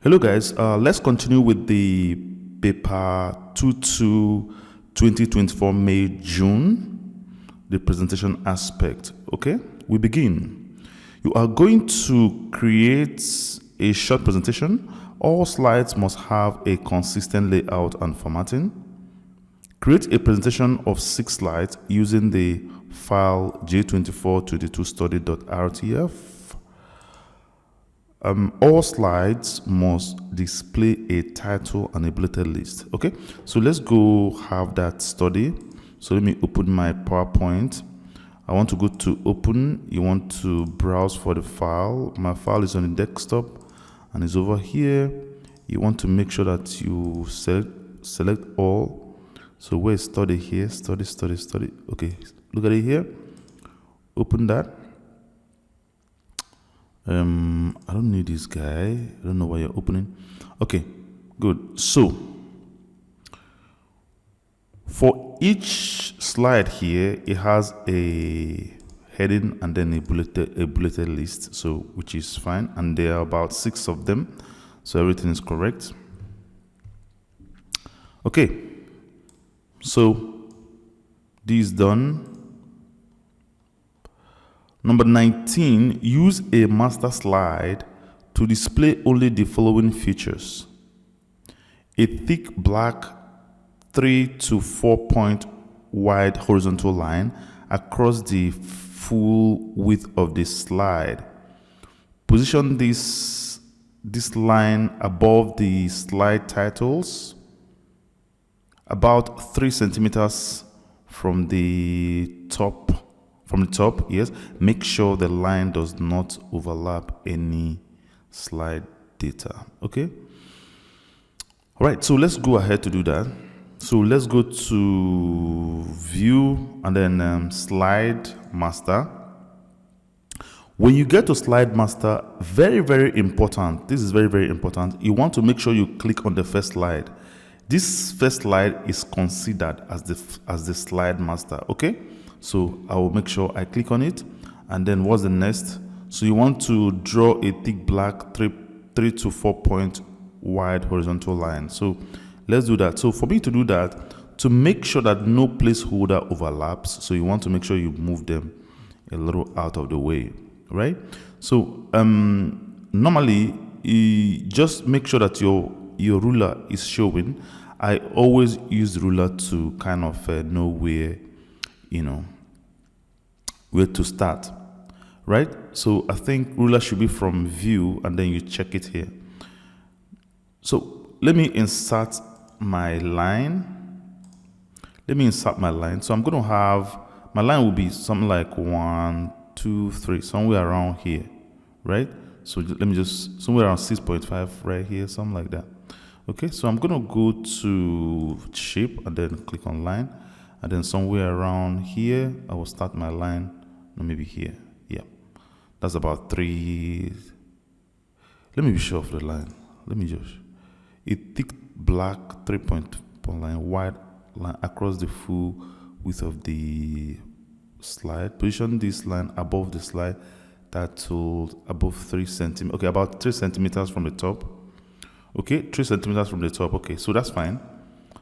Hello guys, let's continue with the paper 22 2024 May June, the presentation aspect. Okay, we begin. You are going to create a short presentation. All slides must have a consistent layout and formatting. Create a presentation of 6 slides using the file j2422study.rtf. All slides must display a title and a bulleted list. Okay, so let's go have that study. So let me open my PowerPoint. I want to go to open. You want to browse for the file. My file is on the desktop and is over here. You want to make sure that you select all. So where is study here? Study. Okay, look at it here. Open that. I don't need this guy. I don't know why you're opening. Okay, good. So for each slide here, it has a heading and then a bulleted list, so which is fine, and there are about 6 of them, so everything is correct. Okay, so this is done. Number 19, use a master slide to display only the following features: a thick black 3 to 4 point wide horizontal line across the full width of the slide. Position this line above the slide titles, about 3 centimeters from the top. Yes, make sure the line does not overlap any slide data. Okay, all right, so let's go ahead to do that. So let's go to view and then slide master. When you get to slide master, very important, this is very important, you want to make sure you click on the first slide. This first slide is considered as the slide master. Okay, so I will make sure I click on it, and then what's the next? So you want to draw a thick black 3 to 4 point wide horizontal line. So let's do that. So for me to do that, to make sure that no placeholder overlaps, so you want to make sure you move them a little out of the way, right? So normally you just make sure that your ruler is showing. I always use the ruler to kind of know where to start, right? So I think ruler should be from view, and then you check it here. So let me insert my line. So I'm going to have my line will be something like 1, 2, 3, somewhere around here, right? So let me just somewhere around 6.5 right here, something like that. Okay, so I'm going to go to shape and then click on line, and then somewhere around here I will start my line. No, maybe here. Yeah, that's about 3. Let me be sure of the line. Let me just a thick black 3 point line, wide line across the full width of the slide. Position this line above the slide titled above 3 centimeters. Okay, about 3 centimeters from the top. Okay, 3 centimeters from the top. Okay, so that's fine.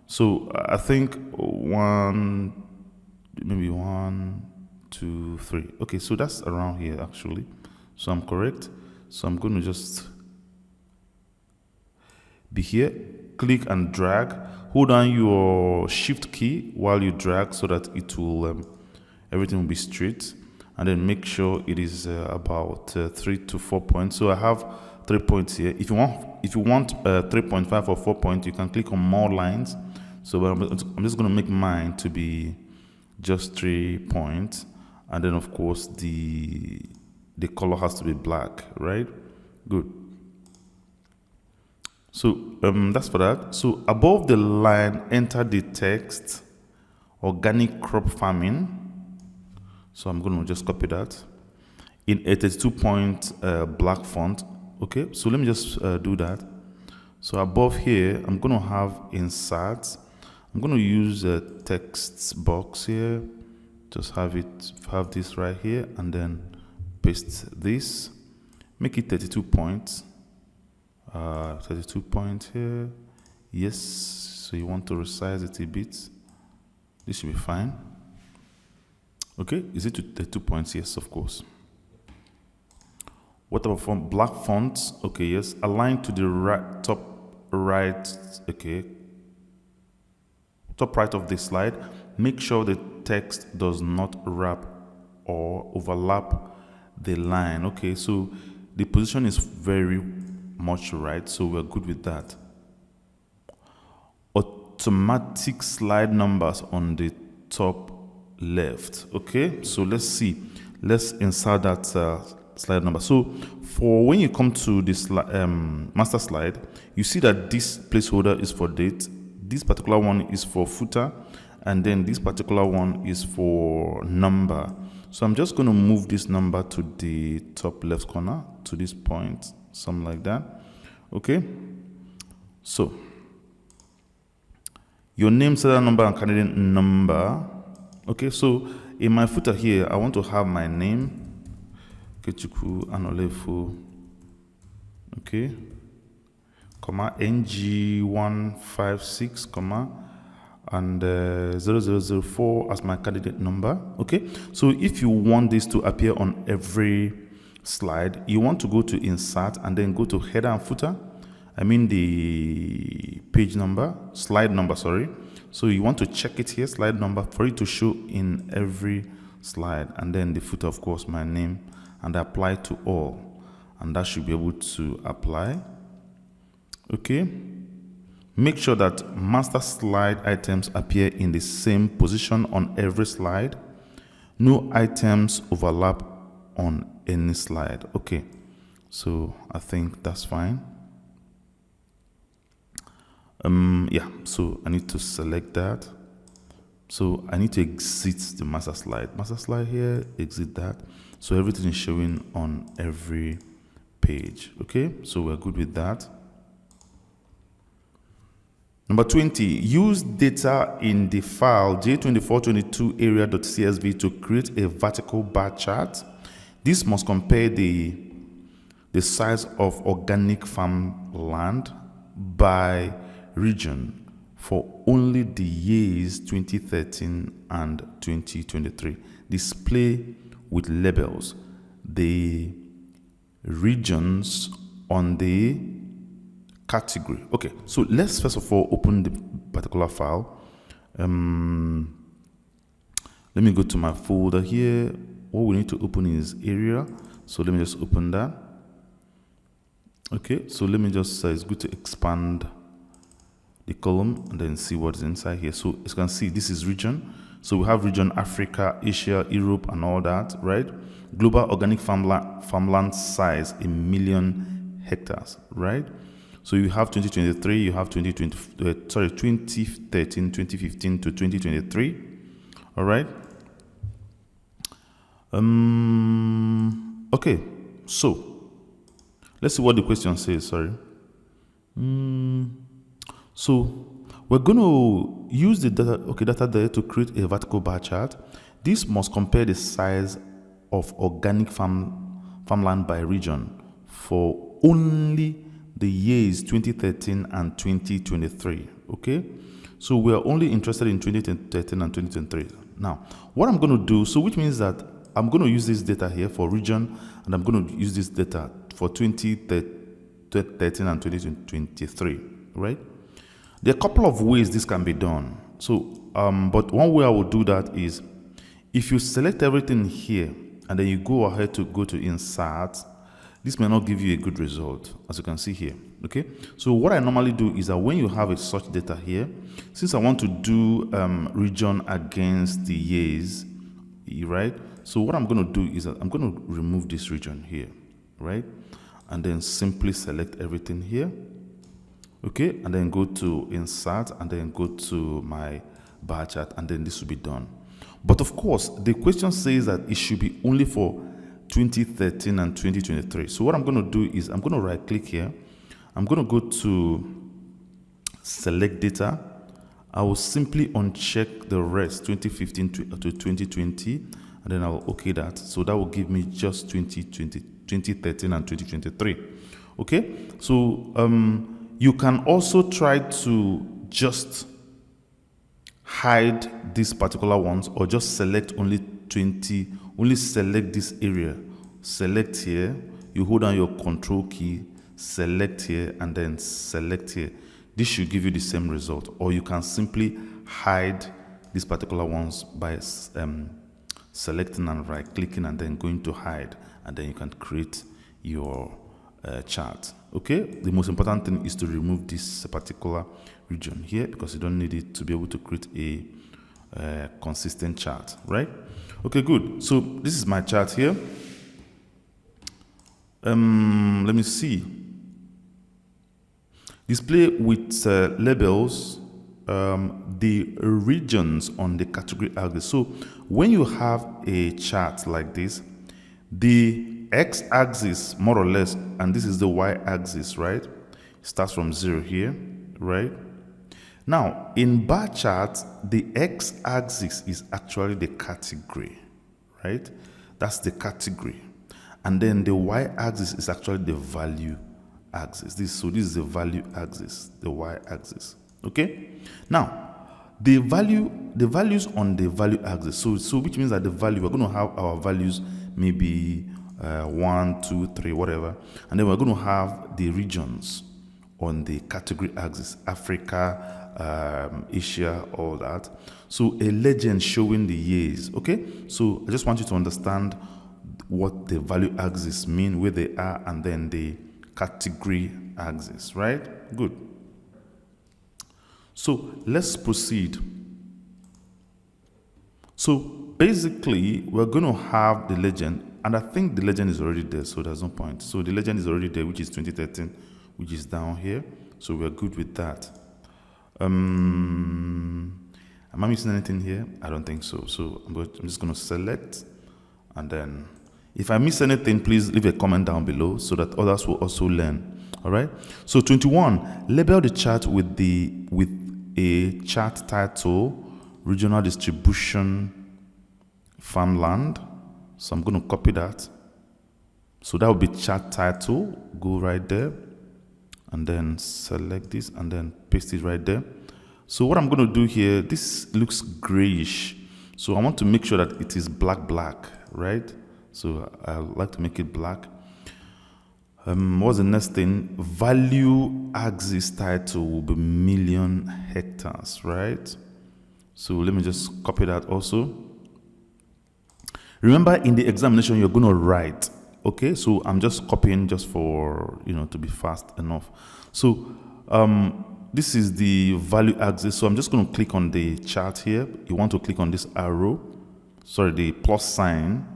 So I think 1, 2, 3. Okay, so that's around here actually. So I'm correct. So I'm going to just be here, click and drag. Hold down your shift key while you drag so that it will everything will be straight, and then make sure it is about 3 to 4 points. So I have 3 points here. If you want 3.5 or 4 points, you can click on more lines. So I'm just going to make mine to be just 3 points, and then of course the color has to be black, right? Good. So that's for that. So above the line, enter the text organic crop farming. So I'm going to just copy that in a 32-point black font. Okay, so let me just do that. So above here, I'm going to have insert. I'm going to use a text box here. Just have this right here, and then paste this. Make it 32 points. 32 points here. Yes, so you want to resize it a bit. This should be fine. Okay, is it 32 points? Yes, of course. What type of font? Black font. Okay, yes. Align to the right, top right. Okay. Top right of the slide. Make sure the text does not wrap or overlap the line. Okay, so the position is very much right, so we're good with that. Automatic slide numbers on the top left. Okay, so let's see. Let's insert that slide number. So for when you come to this master slide, you see that this placeholder is for date, this particular one is for footer, and then this particular one is for number. So I'm just going to move this number to the top left corner to this point, something like that. Okay, so your name, serial number, and candidate number. Okay, so in my footer here, I want to have my name, Kechuku Anolefu, okay, comma, NG156, comma, and 0004 as my candidate number. Okay, so if you want this to appear on every slide, you want to go to insert and then go to header and footer. I mean the page number, slide number, sorry. So you want to check it here, slide number, for it to show in every slide. And then the footer, of course, my name, and apply to all. And that should be able to apply. Okay. Make sure that master slide items appear in the same position on every slide. No items overlap on any slide. Okay. So I think that's fine. Yeah, so I need to select that. So I need to exit the master slide. Master slide here, exit that. So everything is showing on every page. Okay, so we're good with that. Number 20, use data in the file J2422 area.csv to create a vertical bar chart. This must compare the size of organic farmland by region for only the years 2013 and 2023. Display with labels the regions on the category. Okay, so let's first of all open the particular file. Let me go to my folder here. What we need to open is area. So let me just open that. Okay, so let me just, it's good to expand the column and then see what's inside here. So as you can see, this is region. So we have region Africa, Asia, Europe, and all that, right? Global organic farmland size in million hectares, right? So you have 2023, you have 2013, 2015 to 2023, all right? Okay, so let's see what the question says, sorry. So we're going to use the data there to create a vertical bar chart. This must compare the size of organic farmland by region for only the years 2013 and 2023. Okay, so we are only interested in 2013 and 2023. Now, what I'm going to do, so which means that I'm going to use this data here for region, and I'm going to use this data for 2013 and 2023, right? There are a couple of ways this can be done. So, but one way I will do that is if you select everything here and then you go ahead to go to insert, this may not give you a good result, as you can see here. Okay. So what I normally do is that when you have a such data here, since I want to do region against the years, right? So what I'm going to do is that I'm going to remove this region here, right? And then simply select everything here. Okay, and then go to insert and then go to my bar chart, and then this will be done. But of course, the question says that it should be only for 2013 and 2023. So what I'm going to do is I'm going to right click here. I'm going to go to select data. I will simply uncheck the rest 2015 to 2020, and then I'll okay that. So that will give me just 2013 and 2023. Okay, so you can also try to just hide these particular ones, or just select only 20, only select this area, select here, you hold down your control key, select here, and then select here. This should give you the same result. Or you can simply hide these particular ones by selecting and right clicking and then going to hide, and then you can create your chart. Okay, the most important thing is to remove this particular region here, because you don't need it to be able to create a consistent chart, right? Okay, good. So this is my chart here. Let me see. Display with labels the regions on the category axis. So when you have a chart like this, the x-axis more or less, and this is the y-axis, right? Starts from 0 here, right? Now, in bar charts, the x-axis is actually the category, right? That's the category. And then the y-axis is actually the value axis. So this is the value axis, the y-axis. Okay? Now, the values on the value axis. So which means that the value, we're going to have our values maybe 1, 2, 3, whatever. And then we're going to have the regions on the category axis, Africa, Asia, all that. So a legend showing the years. Okay? So I just want you to understand what the value axis mean, where they are, and then the category axis, right? Good. So let's proceed. So basically, we're going to have the legend, and I think the legend is already there, so there's no point. So the legend is already there, which is 2013, which is down here. So we're good with that. Am I missing anything here? I don't think so. So I'm just going to select, and then if I miss anything, please leave a comment down below so that others will also learn. All right. So 21, label the chart with a chart title, regional distribution, farmland. So I'm going to copy that. So that will be chart title. Go right there, and then select this, and then paste it right there. So what I'm going to do here, this looks grayish. So I want to make sure that it is black, right? So I like to make it black. What's the next thing? Value axis title will be million hectares, right? So let me just copy that also. Remember, in the examination, you're going to write. Okay, so I'm just copying just for, to be fast enough. So this is the value axis. So I'm just going to click on the chart here. You want to click on this arrow, the plus sign,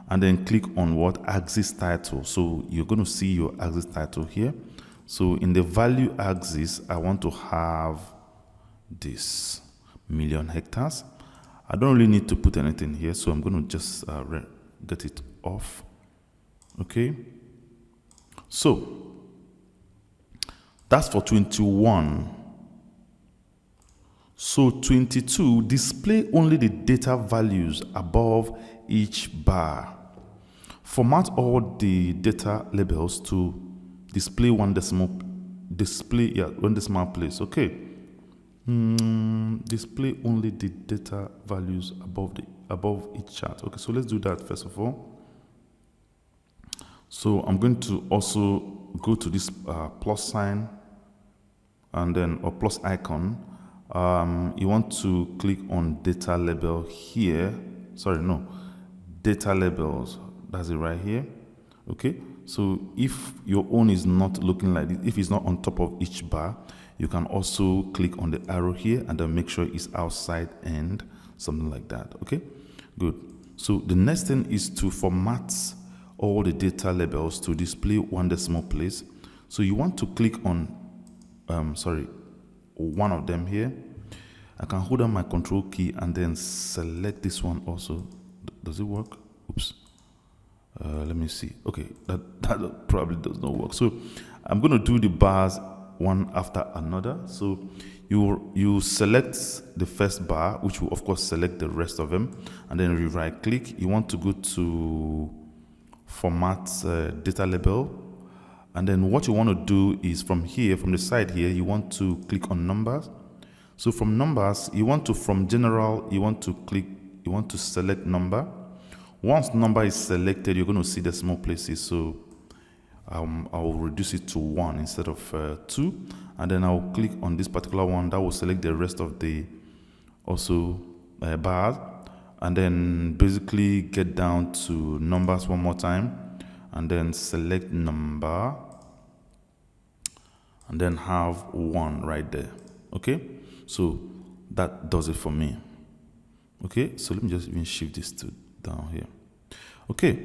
and then click on what? Axis title. So you're going to see your axis title here. So in the value axis, I want to have this million hectares. I don't really need to put anything here, so I'm going to just get it off. Okay. So that's for 21. So 22, display only the data values above each bar. Format all the data labels to display one decimal place. Okay. Display only the data values above each chart. Okay, so let's do that first of all. So I'm going to also go to this plus sign, and then or plus icon. You want to click on data label here. Data labels. That's it right here. Okay. So if your own is not looking like this, if it's not on top of each bar, you can also click on the arrow here and then make sure it's outside and something like that. Okay. Good. So the next thing is to format all the data labels to display one decimal place. So you want to click on one of them here. I can hold down my control key and then select this one also. Does it work? Oops. Let me see. Okay, that probably does not work. So I'm going to do the bars one after another. So you select the first bar, which will of course select the rest of them, and then you right click. You want to go to format data label, And then what you want to do is from here, from the side here, you want to click on numbers. So from numbers, you want to, from general, you want to select number. Once number is selected, you're going to see the small places. So I'll reduce it to 1 instead of 2. And then I'll click on this particular one. That will select the rest of the also bars. And then basically get down to numbers one more time. And then select number. And then have 1 right there. Okay? So that does it for me. Okay? So let me just even shift this to down here. Okay.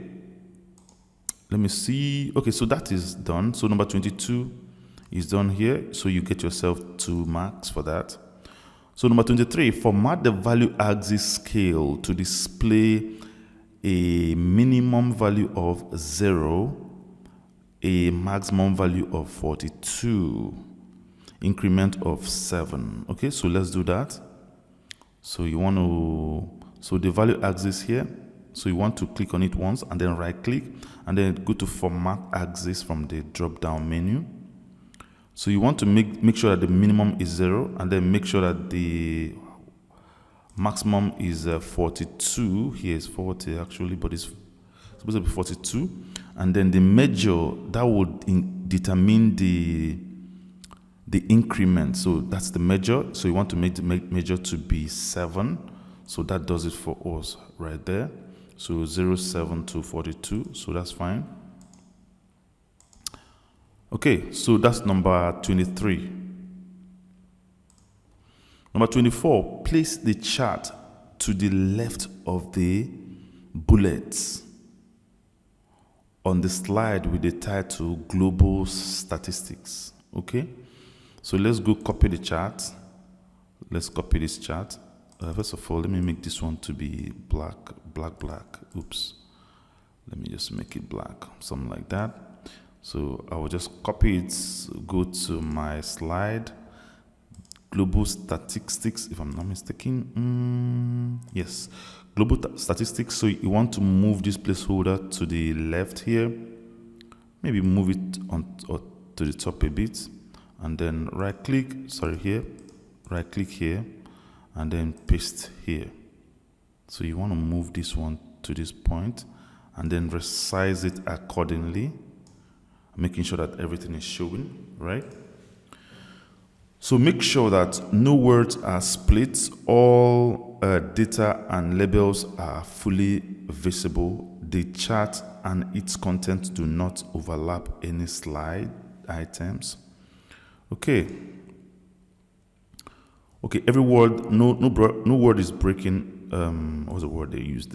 Let me see. Okay, so that is done. So number 22 is done here. So you get yourself 2 marks for that. So number 23, format the value axis scale to display a minimum value of 0, a maximum value of 42, increment of 7. Okay, so let's do that. So you want to, so the value axis here, so you want to click on it once and then right click and then go to format axis from the drop down menu. So you want to make sure that the minimum is 0 and then make sure that the maximum is 42. Here is 40 actually, but it's supposed to be 42. And then the measure that would determine the increment. So that's the measure. So you want to make the measure to be 7. So that does it for us right there. So 07 to 42. So that's fine. Okay, so that's number 23. Number 24, place the chart to the left of the bullets on the slide with the title Global Statistics. Okay, so let's go copy the chart. Let's copy this chart. First of all, let me make this one to be black. Oops. Let me just make it black, something like that. So I will just copy it, go to my slide, global statistics, if I'm not mistaken. Yes, global statistics. So you want to move this placeholder to the left here, maybe move it on or to the top a bit, and then right click here, and then paste here. So you want to move this one to this point, and then resize it accordingly, making sure that everything is showing, right? So make sure that no words are split, all data and labels are fully visible. The chart and its content do not overlap any slide items. Okay. Okay, every word, no word is breaking. What was the word they used?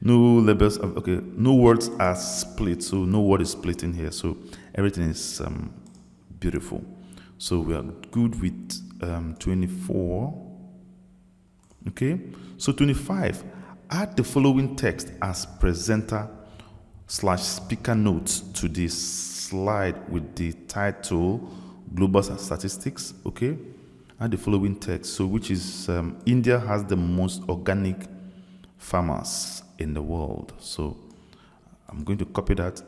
No labels. Okay, no words are split, so no word is split in here. So everything is beautiful. So we are good with 24. Okay, so 25. Add the following text as presenter / speaker notes to this slide with the title Global Statistics. Okay, add the following text. So which is India has the most organic farmers in the world. So I'm going to copy that.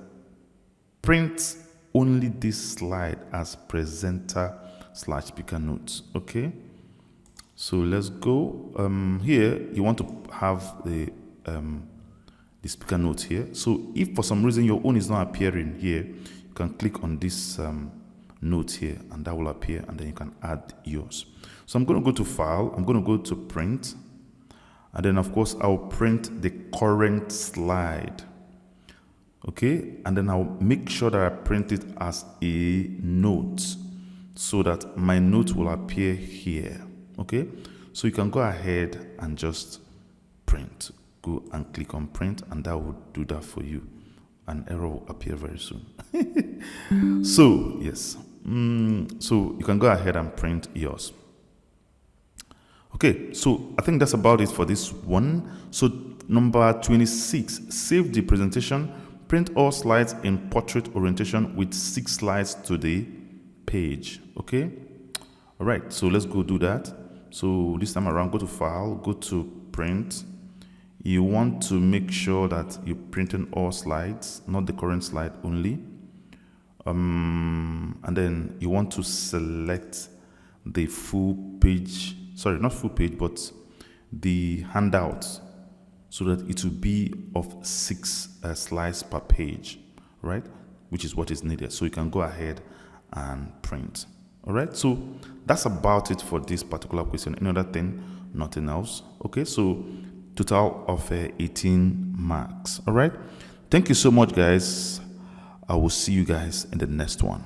Print only this slide as presenter / speaker notes. Okay, so let's go. Here you want to have the speaker notes here. So if for some reason your own is not appearing here, you can click on this note here and that will appear, and then you can add yours. So I'm going to go to file, I'm going to go to print, and then of course I'll print the current slide. Okay, and then I'll make sure that I print it as a note so that my note will appear here. Okay, so you can go ahead and just print. Go and click on print, and that will do that for you. An error will appear very soon. So yes, so you can go ahead and print yours. Okay, so I think that's about it for this one. So number 26, save the presentation, print all slides in portrait orientation with 6 slides to the page. Okay, all right, so let's go do that. So this time around, go to file, go to print. You want to make sure that you're printing all slides, not the current slide only. and then you want to select the full page, sorry, not full page, but the handout, so that it will be of 6 slides per page, right? Which is what is needed. So you can go ahead and print. All right, so that's about it for this particular question. Another thing, nothing else. Okay, so total of 18 marks. All right, thank you so much, guys. I will see you guys in the next one.